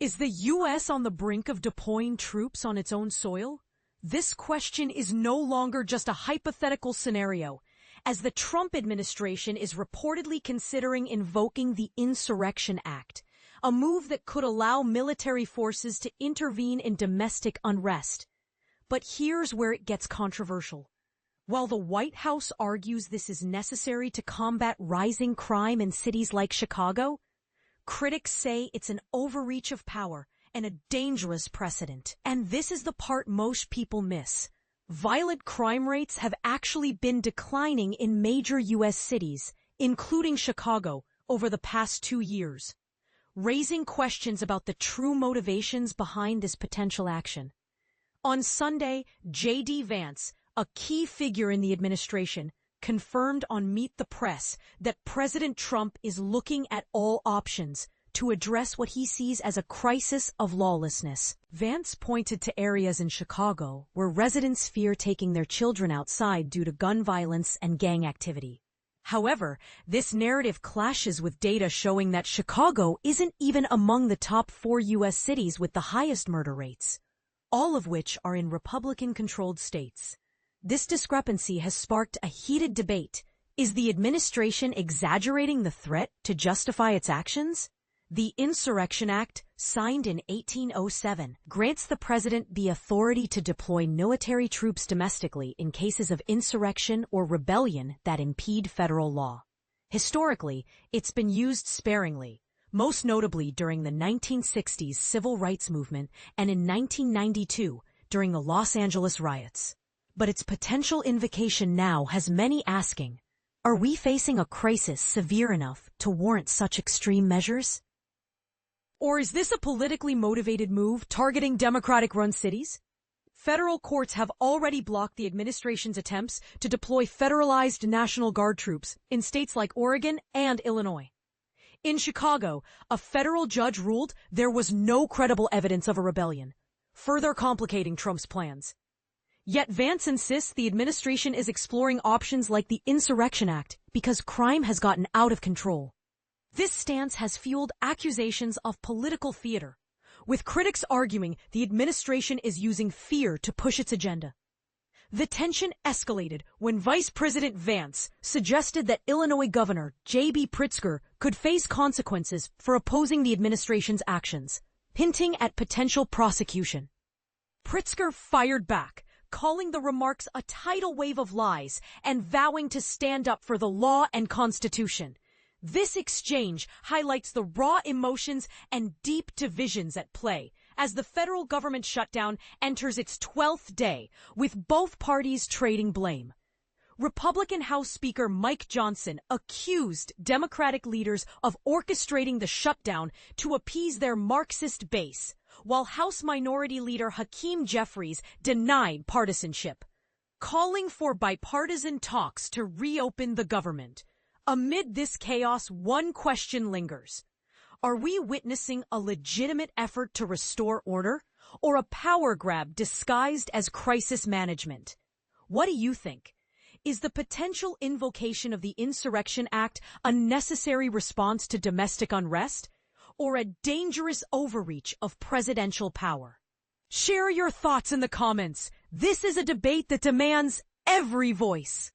Is the U.S. on the brink of deploying troops on its own soil? This question is no longer just a hypothetical scenario, as the Trump administration is reportedly considering invoking the Insurrection Act, a move that could allow military forces to intervene in domestic unrest. But here's where it gets controversial. While the White House argues this is necessary to combat rising crime in cities like Chicago, critics say it's an overreach of power and a dangerous precedent. And this is the part most people miss. Violent crime rates have actually been declining in major U.S. cities, including Chicago, over the past 2 years, raising questions about the true motivations behind this potential action. On Sunday, J.D. Vance, a key figure in the administration, confirmed on Meet the Press that President Trump is looking at all options to address what he sees as a crisis of lawlessness. Vance pointed to areas in Chicago where residents fear taking their children outside due to gun violence and gang activity. However, this narrative clashes with data showing that Chicago isn't even among the top 4 U.S. cities with the highest murder rates, all of which are in Republican-controlled states. This discrepancy has sparked a heated debate. Is the administration exaggerating the threat to justify its actions? The Insurrection Act, signed in 1807, grants the president the authority to deploy military troops domestically in cases of insurrection or rebellion that impede federal law. Historically, it's been used sparingly, most notably during the 1960s civil rights movement and in 1992 during the Los Angeles riots. But its potential invocation now has many asking, are we facing a crisis severe enough to warrant such extreme measures? Or is this a politically motivated move targeting Democratic-run cities? Federal courts have already blocked the administration's attempts to deploy federalized National Guard troops in states like Oregon and Illinois. In Chicago, a federal judge ruled there was no credible evidence of a rebellion, further complicating Trump's plans. Yet Vance insists the administration is exploring options like the Insurrection Act because crime has gotten out of control. This stance has fueled accusations of political theater, with critics arguing the administration is using fear to push its agenda. The tension escalated when Vice President Vance suggested that Illinois Governor J.B. Pritzker could face consequences for opposing the administration's actions, hinting at potential prosecution. Pritzker fired back, calling the remarks a tidal wave of lies and vowing to stand up for the law and Constitution. This exchange highlights the raw emotions and deep divisions at play as the federal government shutdown enters its 12th day, with both parties trading blame. Republican House Speaker Mike Johnson accused Democratic leaders of orchestrating the shutdown to appease their Marxist base, while House Minority Leader Hakeem Jeffries denied partisanship, calling for bipartisan talks to reopen the government. Amid this chaos, one question lingers. Are we witnessing a legitimate effort to restore order, or a power grab disguised as crisis management? What do you think? Is the potential invocation of the Insurrection Act a necessary response to domestic unrest, or a dangerous overreach of presidential power? Share your thoughts in the comments. This is a debate that demands every voice.